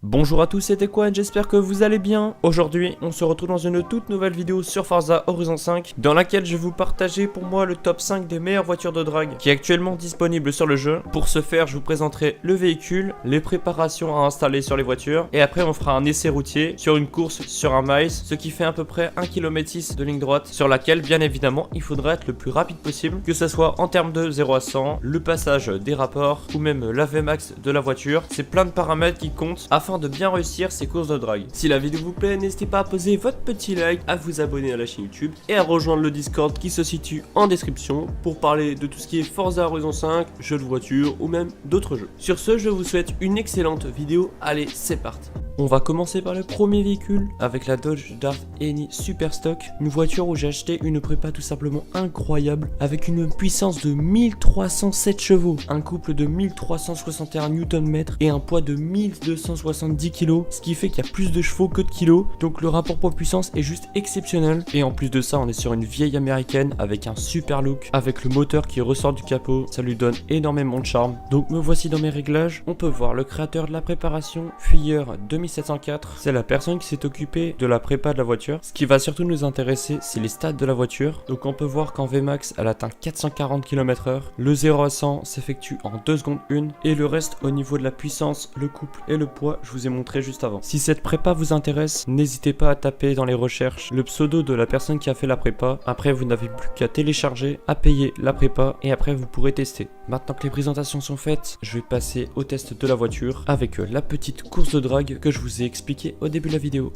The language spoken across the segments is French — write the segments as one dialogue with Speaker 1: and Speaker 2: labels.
Speaker 1: Bonjour à tous, c'est Equan, j'espère que vous allez bien. Aujourd'hui, on se retrouve dans une toute nouvelle vidéo sur Forza Horizon 5 dans laquelle je vais vous partager pour moi le top 5 des meilleures voitures de drague qui est actuellement disponible sur le jeu. Pour ce faire, je vous présenterai le véhicule, les préparations à installer sur les voitures et après on fera un essai routier sur une course sur un miles, ce qui fait à peu près 1,6 km de ligne droite sur laquelle bien évidemment il faudra être le plus rapide possible, que ce soit en termes de 0 à 100, le passage des rapports ou même la Vmax de la voiture. C'est plein de paramètres qui comptent afin de bien réussir ces courses de drague. Si la vidéo vous plaît, n'hésitez pas à poser votre petit like, à vous abonner à la chaîne YouTube et à rejoindre le Discord qui se situe en description pour parler de tout ce qui est Forza Horizon 5, jeux de voiture ou même d'autres jeux. Sur ce, je vous souhaite une excellente vidéo. Allez, c'est parti. On va commencer par le premier véhicule avec la Dodge Dart Henny Superstock, une voiture où j'ai acheté une prépa tout simplement incroyable avec une puissance de 1307 chevaux, un couple de 1361 Nm et un poids de 1270 kg, ce qui fait qu'il y a plus de chevaux que de kilos, donc le rapport poids-puissance est juste exceptionnel. Et en plus de ça, on est sur une vieille américaine avec un super look, avec le moteur qui ressort du capot, ça lui donne énormément de charme. Donc me voici dans mes réglages, on peut voir le créateur de la préparation, Fuyeur 2704, c'est la personne qui s'est occupée de la prépa de la voiture. Ce qui va surtout nous intéresser, c'est les stats de la voiture. Donc on peut voir qu'en Vmax, elle atteint 440 km/h, le 0 à 100 s'effectue en 2 secondes 1, et le reste au niveau de la puissance, le couple et le poids, je vous ai montré juste avant. Si cette prépa vous intéresse, n'hésitez pas à taper dans les recherches le pseudo de la personne qui a fait la prépa. Après, vous n'avez plus qu'à télécharger, à payer la prépa et après vous pourrez tester. Maintenant que les présentations sont faites, je vais passer au test de la voiture avec la petite course de drague que je vous ai expliqué au début de la vidéo.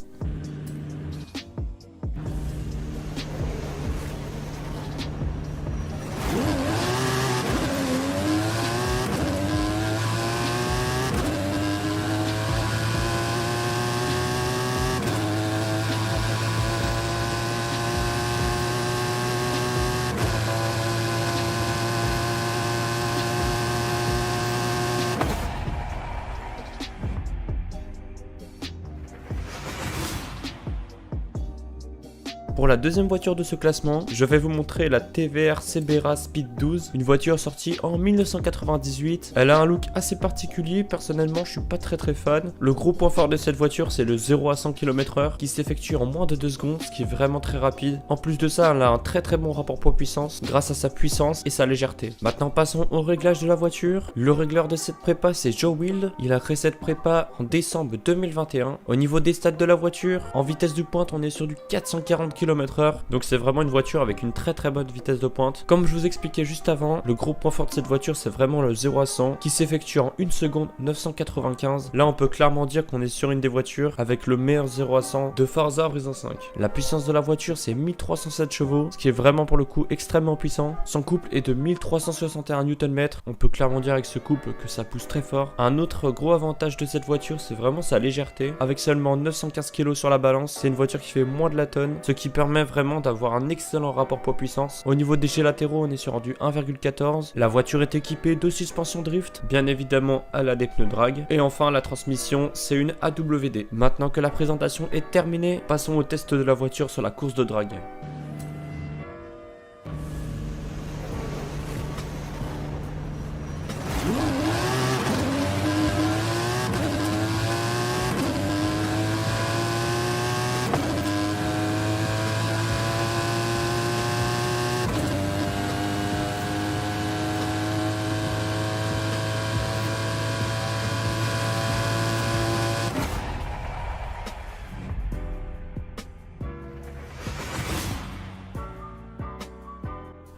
Speaker 1: Pour la deuxième voiture de ce classement, je vais vous montrer la TVR Cebera Speed 12, une voiture sortie en 1998. Elle a un look assez particulier, personnellement je suis pas très fan. Le gros point fort de cette voiture, c'est le 0 à 100 km/h qui s'effectue en moins de 2 secondes, ce qui est vraiment très rapide. En plus de ça, elle a un très bon rapport poids-puissance grâce à sa puissance et sa légèreté. Maintenant passons au réglage de la voiture. Le régleur de cette prépa, c'est Joe Wild. Il a créé cette prépa en décembre 2021. Au niveau des stats de la voiture, en vitesse de pointe, on est sur du 440 km/h, donc c'est vraiment une voiture avec une très bonne vitesse de pointe. Comme je vous expliquais juste avant, le gros point fort de cette voiture, c'est vraiment le 0 à 100 qui s'effectue en 1 seconde 995. Là on peut clairement dire qu'on est sur une des voitures avec le meilleur 0 à 100 de Forza Horizon 5. La puissance de la voiture, c'est 1307 chevaux, ce qui est vraiment pour le coup extrêmement puissant. Son couple est de 1361 Nm, on peut clairement dire avec ce couple que ça pousse très fort. Un autre gros avantage de cette voiture, c'est vraiment sa légèreté. Avec seulement 915 kg sur la balance, c'est une voiture qui fait moins de la tonne, ce qui permet vraiment d'avoir un excellent rapport poids-puissance. Au niveau des jets latéraux, on est sur du 1,14. La voiture est équipée de suspension drift, bien évidemment elle a des pneus drag. Et enfin la transmission, c'est une AWD. Maintenant que la présentation est terminée, passons au test de la voiture sur la course de drague.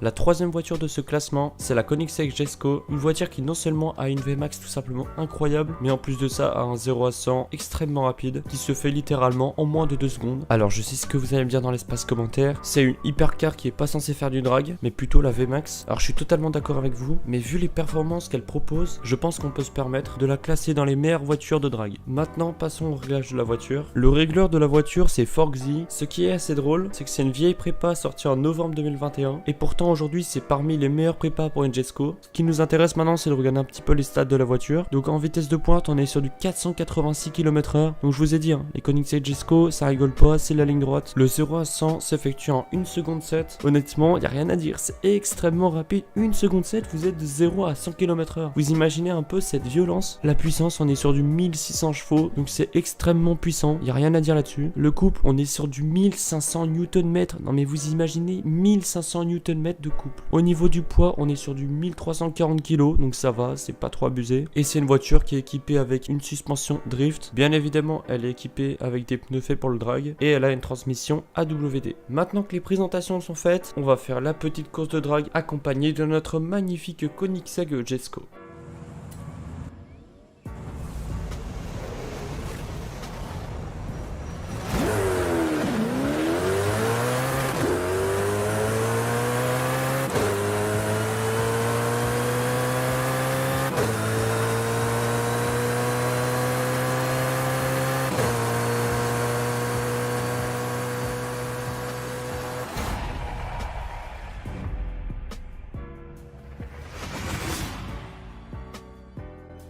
Speaker 1: La troisième voiture de ce classement, c'est la Koenigsegg Jesko, une voiture qui non seulement a une Vmax tout simplement incroyable, mais en plus de ça a un 0 à 100 extrêmement rapide, qui se fait littéralement en moins de 2 secondes. Alors je sais ce que vous allez me dire dans l'espace commentaire, c'est une hypercar qui est pas censée faire du drag, mais plutôt la Vmax. Alors je suis totalement d'accord avec vous, mais vu les performances qu'elle propose, je pense qu'on peut se permettre de la classer dans les meilleures voitures de drag. Maintenant passons au réglage de la voiture. Le régleur de la voiture c'est Forxy. Ce qui est assez drôle, c'est que c'est une vieille prépa sortie en novembre 2021, et pourtant aujourd'hui, c'est parmi les meilleurs prépas pour une Jesco. Ce qui nous intéresse maintenant, c'est de regarder un petit peu les stats de la voiture. Donc en vitesse de pointe, on est sur du 486 km/h. Donc je vous ai dit, hein, les Koenigsegg Jesco, ça rigole pas, c'est la ligne droite. Le 0 à 100 s'effectue en 1 seconde 7. Honnêtement, il n'y a rien à dire, c'est extrêmement rapide. 1 seconde 7, vous êtes de 0 à 100 km/h. Vous imaginez un peu cette violence. La puissance, on est sur du 1600 chevaux, donc c'est extrêmement puissant. Il n'y a rien à dire là-dessus. Le couple, on est sur du 1500 Nm. Non mais vous imaginez 1500 Nm de couple. Au niveau du poids, on est sur du 1340 kg, donc ça va, c'est pas trop abusé. Et c'est une voiture qui est équipée avec une suspension drift. Bien évidemment, elle est équipée avec des pneus faits pour le drag et elle a une transmission AWD. Maintenant que les présentations sont faites, on va faire la petite course de drag accompagnée de notre magnifique Koenigsegg Jesco.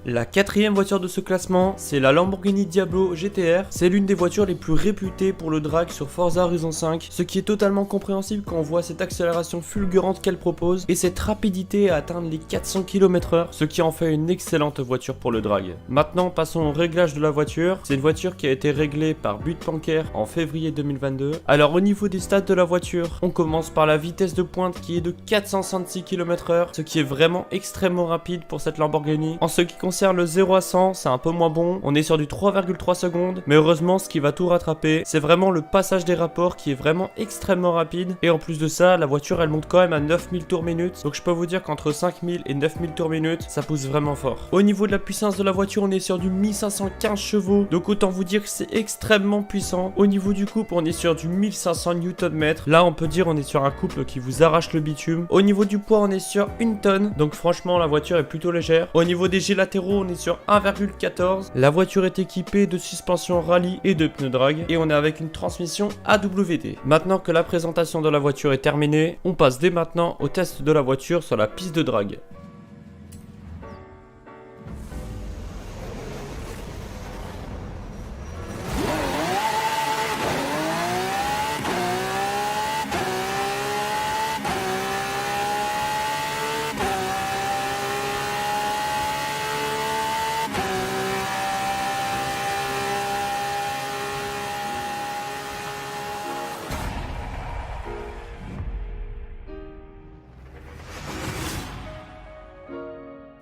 Speaker 1: La quatrième voiture de ce classement, c'est la Lamborghini Diablo GTR. C'est l'une des voitures les plus réputées pour le drag sur Forza Horizon 5, ce qui est totalement compréhensible quand on voit cette accélération fulgurante qu'elle propose et cette rapidité à atteindre les 400 km/h, ce qui en fait une excellente voiture pour le drag. Maintenant, passons au réglage de la voiture. C'est une voiture qui a été réglée par Butpanker en février 2022. Alors au niveau des stats de la voiture, on commence par la vitesse de pointe qui est de 466 km/h, ce qui est vraiment extrêmement rapide pour cette Lamborghini. En ce qui concerne le 0 à 100, c'est un peu moins bon, on est sur du 3,3 secondes, mais heureusement ce qui va tout rattraper, c'est vraiment le passage des rapports qui est vraiment extrêmement rapide, et en plus de ça, la voiture elle monte quand même à 9000 tours minute, donc je peux vous dire qu'entre 5000 et 9000 tours minute, ça pousse vraiment fort. Au niveau de la puissance de la voiture, on est sur du 1515 chevaux, donc autant vous dire que c'est extrêmement puissant. Au niveau du couple, on est sur du 1500 Nm, là on peut dire on est sur un couple qui vous arrache le bitume. Au niveau du poids, on est sur 1 tonne, donc franchement la voiture est plutôt légère. Au niveau des jets latéraux, on est sur 1,14. La voiture est équipée de suspension rallye et de pneus drag et on est avec une transmission AWD. Maintenant que la présentation de la voiture est terminée, on passe dès maintenant au test de la voiture sur la piste de drag.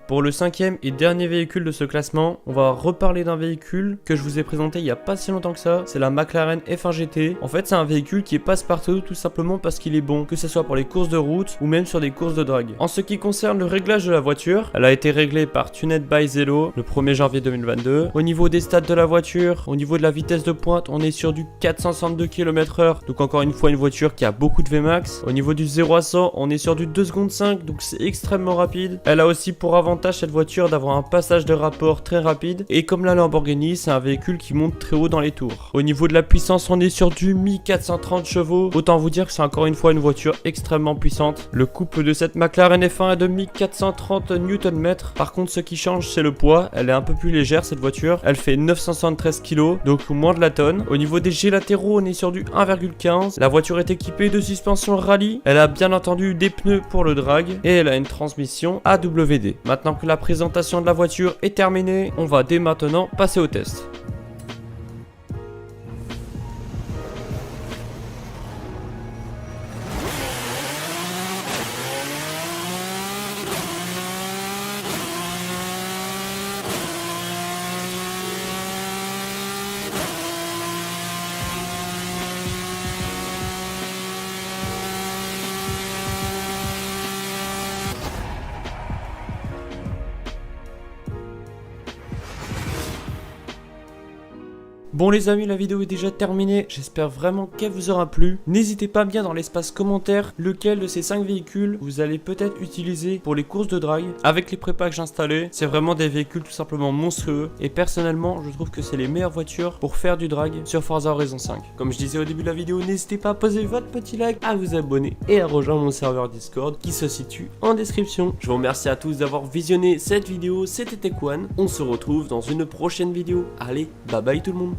Speaker 1: Pour le cinquième et dernier véhicule de ce classement, on va reparler d'un véhicule que je vous ai présenté il y a pas si longtemps que ça, c'est la McLaren F1 GT. En fait, c'est un véhicule qui est passe-partout tout simplement parce qu'il est bon, que ce soit pour les courses de route ou même sur des courses de drag. En ce qui concerne le réglage de la voiture, elle a été réglée par Tuned by Zelo le 1er janvier 2022. Au niveau des stats de la voiture, au niveau de la vitesse de pointe, on est sur du 462 km/h, donc encore une fois une voiture qui a beaucoup de Vmax. Au niveau du 0 à 100, on est sur du 2 secondes 5, donc c'est extrêmement rapide. Elle a aussi pour avantage cette voiture d'avoir un passage de rapport très rapide et comme la Lamborghini, c'est un véhicule qui monte très haut dans les tours. Au niveau de la puissance, on est sur du 1430 chevaux. Autant vous dire que c'est encore une fois une voiture extrêmement puissante. Le couple de cette McLaren F1 est de 1430 Nm. Par contre, ce qui change, c'est le poids. Elle est un peu plus légère cette voiture. Elle fait 973 kg, donc moins de la tonne. Au niveau des jets latéraux, on est sur du 1,15. La voiture est équipée de suspension rallye. Elle a bien entendu des pneus pour le drag et elle a une transmission AWD. Maintenant que la présentation de la voiture est terminée, on va dès maintenant passer au test. Bon les amis, la vidéo est déjà terminée, j'espère vraiment qu'elle vous aura plu. N'hésitez pas bien dans l'espace commentaire lequel de ces 5 véhicules vous allez peut-être utiliser pour les courses de drag. Avec les prépas que j'ai installés, c'est vraiment des véhicules tout simplement monstrueux. Et personnellement, je trouve que c'est les meilleures voitures pour faire du drag sur Forza Horizon 5. Comme je disais au début de la vidéo, n'hésitez pas à poser votre petit like, à vous abonner et à rejoindre mon serveur Discord qui se situe en description. Je vous remercie à tous d'avoir visionné cette vidéo, c'était TechOne. On se retrouve dans une prochaine vidéo. Allez, bye bye tout le monde.